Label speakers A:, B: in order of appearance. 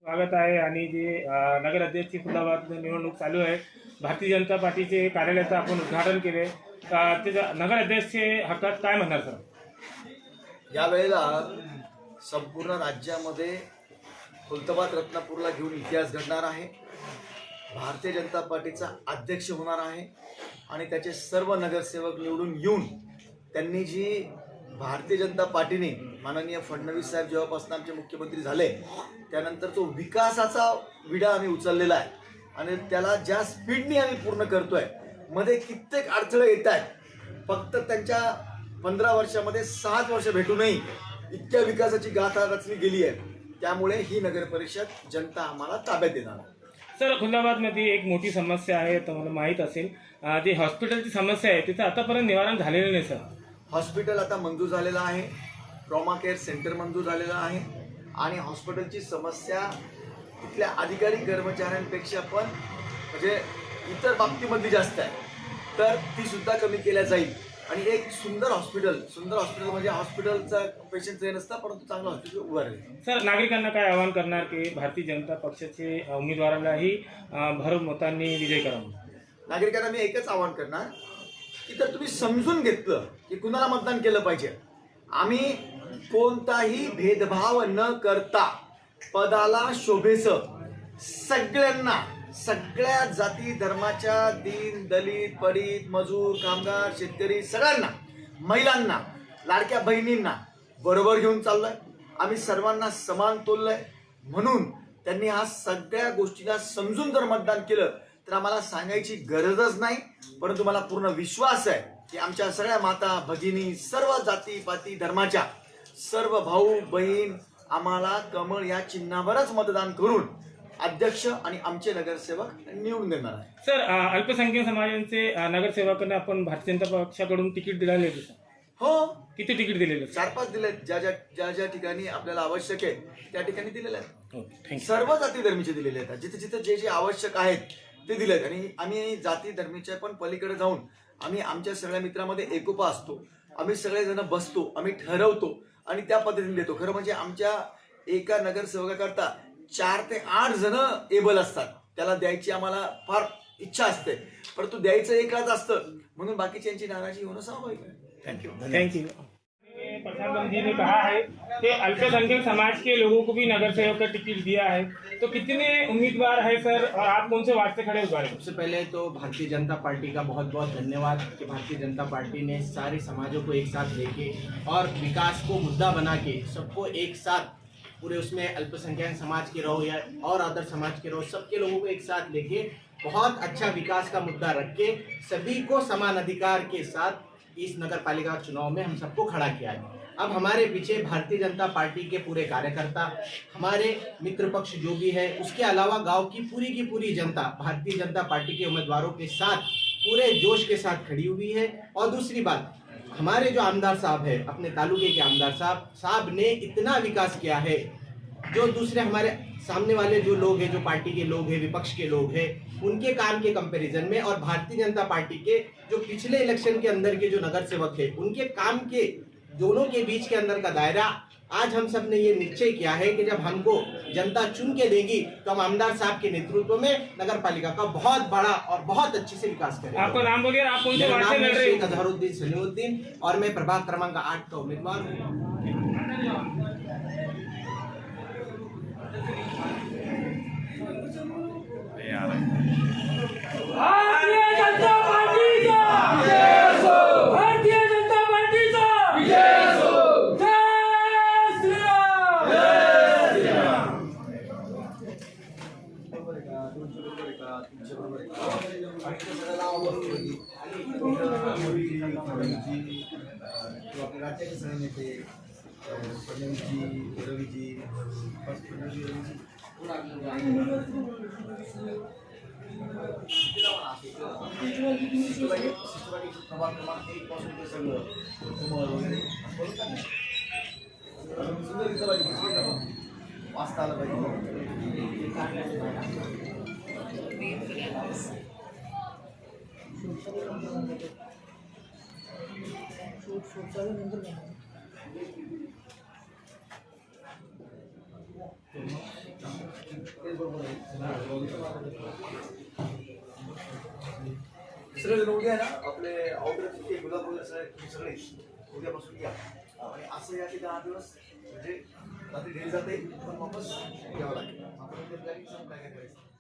A: स्वागत आहे आणि जे नगर अध्यक्ष खुलाबाद निवडणूक चालू आहे. भारतीय जनता पार्टीचे कार्यालयाचं आपण उद्घाटन केले. त्याच्या नगर अध्यक्ष हक्कात काय म्हणणार सर?
B: यावेळेला संपूर्ण राज्यामध्ये खुलताबाद रत्नापूरला घेऊन इतिहास घडणार आहे. भारतीय जनता पार्टीचा अध्यक्ष होणार आहे आणि त्याचे सर्व नगरसेवक निवडून येऊन त्यांनी जी भारतीय जनता पार्टीने माननीय फडणवीस साहेब जेव्हापासून आमचे मुख्यमंत्री झाले त्यानंतर तो विकासाचा विडा आम्ही उचललेला आहे आणि त्याला ज्या स्पीडने आम्ही पूर्ण करतोय. मध्ये कित्येक अडथळे येत आहेत. फक्त त्यांच्या 15 वर्षामध्ये 7 वर्ष भेटूनही इतक्या विकासाची गाथा रचली गेली आहे. त्यामुळे ही नगर परिषद जनता आम्हाला ताब्यात देणार.
A: सर, खुलताबादमध्ये एक मोठी समस्या आहे, तुम्हाला माहीत असेल, जी हॉस्पिटलची समस्या आहे तिचं आतापर्यंत निवारण झालेलं नाही सर.
B: हॉस्पिटल आता मंजूर झालेलं आहे, ट्रॉमा केअर सेंटर मंजूर झालेलं आहे आणि हॉस्पिटलची समस्या इथल्या अधिकारी कर्मचाऱ्यांपेक्षा पण म्हणजे इतर बाबतीमध्ये जास्त आहे, तर ती सुद्धा कमी केल्या जाईल. आणि एक सुंदर हॉस्पिटल म्हणजे हॉस्पिटलचा पेशंट हे नसतं परंतु चांगलं हॉस्पिटल उभं राहील.
A: सर, नागरिकांना काय आवाहन करणार की भारतीय जनता पक्षाचे उमेदवारालाही भरघोस मतांनी विजय करावा?
B: नागरिकांना मी एकच आवाहन करणार की जर तुम्ही समजून घेतलं की कुणाला मतदान केलं पाहिजे, आम्ही कोणताही भेदभाव न करता पदाला शोभेचं सगळ्यांना, सगळ्या जाती धर्माच्या, दीन दलित पडित मजूर कामगार शेतकरी सगळ्यांना, महिलांना, लाडक्या बहिणींना बरोबर घेऊन चाललोय. आम्ही सर्वांना समान तोललंय. म्हणून त्यांनी हा सगळ्या गोष्टीला समजून जर मतदान केलं तर आम्हाला सांगायची गरजच नाही. परंतु मला पूर्ण विश्वास आहे की आमच्या सगळ्या माता भगिनी, सर्व जाती पाती धर्माच्या सर्व भाऊ बहीण आम्हाला कमळ या चिन्हावरच मतदान करून अध्यक्ष आणि आमचे नगरसेवक निवडून देणार आहे.
A: सर, अल्पसंख्याक समाजांचे नगरसेवकांना आपण भारतीय जनता पक्षाकडून तिकीट दिलेले आहे?
B: हो.
A: किती तिकीट दिलेले?
B: 4-5 दिले. ज्या ठिकाणी आपल्याला आवश्यक आहे त्या ठिकाणी दिलेले आहेत. सर्व जाती धर्मीचे दिलेले आहेत. जिथे जिथे जे जे आवश्यक आहेत ते दिले आहेत. आणि आम्ही जाती धर्मीच्या पण पलीकडे जाऊन आम्ही आमच्या सगळ्या मित्रांमध्ये एकोपा असतो. आम्ही सगळेजण बसतो, आम्ही ठरवतो आणि त्या पद्धतीने देतो. खरं म्हणजे आमच्या एका नगरसेवकाकरता 4 ते 8 जण एबल असतात. त्याला द्यायची आम्हाला फार इच्छा असते, परंतु द्यायचं एकच असतं म्हणून बाकीच्यांची नाराजी होणं स्वाभाविक आहे.
A: Thank you. प्रधानमंत्री जी ने कहा है कि अल्पसंख्यक समाज के लोगों को भी नगर सेवक का टिकट दिया है, तो कितने उम्मीदवार है सर और आप कौन से वार्ड से खड़े हुए?
C: सबसे पहले तो भारतीय जनता पार्टी का बहुत बहुत धन्यवाद कि भारतीय जनता पार्टी ने सारे समाजों को एक साथ लेके और विकास को मुद्दा बना के सबको एक साथ पूरे उसमें अल्पसंख्यक समाज के रहो या और अदर समाज के रहो, सबके लोगों को एक साथ लेके बहुत अच्छा विकास का मुद्दा रख के सभी को समान अधिकार के साथ इस नगर पालिका चुनाव में हम सबको खड़ा किया है। अब हमारे पीछे भारतीय जनता पार्टी के पूरे कार्यकर्ता, हमारे मित्र पक्ष जो भी है, उसके अलावा गांव की पूरी जनता भारतीय जनता पार्टी के उम्मीदवारों के साथ पूरे जोश के साथ खड़ी हुई है। और दूसरी बात, हमारे जो आमदार साहब है, अपने तालुके के आमदार साहब ने इतना विकास किया है, जो दूसरे हमारे सामने वाले जो लोग हैं, जो पार्टी के लोग हैं, विपक्ष के लोग हैं, उनके काम के कंपैरिजन में और भारतीय जनता पार्टी के जो पिछले इलेक्शन के अंदर के जो नगर सेवक है उनके काम के दोनों के बीच के अंदर का दायरा, आज हम सब ने ये निश्चय किया है कि जब हमको जनता चुन के देगी तो हम आमदार साहब के नेतृत्व में नगर पालिका का बहुत बड़ा और बहुत अच्छे से विकास करेंगे।
A: आपका नाम बोलिए, आप कौन से वार्ड से लड़ रहे हैं?
C: अजहरुद्दीन सलीमुद्दीन और मैं प्रभाग क्रमांक 8 का उम्मीदवार हूँ।
D: भारतीय जनता पार्टीचा विजय असो, भारतीय जनता पार्टीचा विजय असो। जय श्रीराम, जय श्रीराम।
B: आपल्या राज्याचे सगळे नेते फडणवीसजी, रवीजी, प्रभाग क्रमांक 1 पासून ते सगळं समोर वगैरे सुंदर दिसलं पाहिजे, वाचता आलं पाहिजे. दुसरं जण उद्या ना आपले आउटर गुलाब वगैरे सगळे उद्यापासून या आणि असं या की 10 दिवस म्हणजे रात्री डेली जाता येईल पण वापस यावं लागेल आपण प्लॅनिंग काय करायचं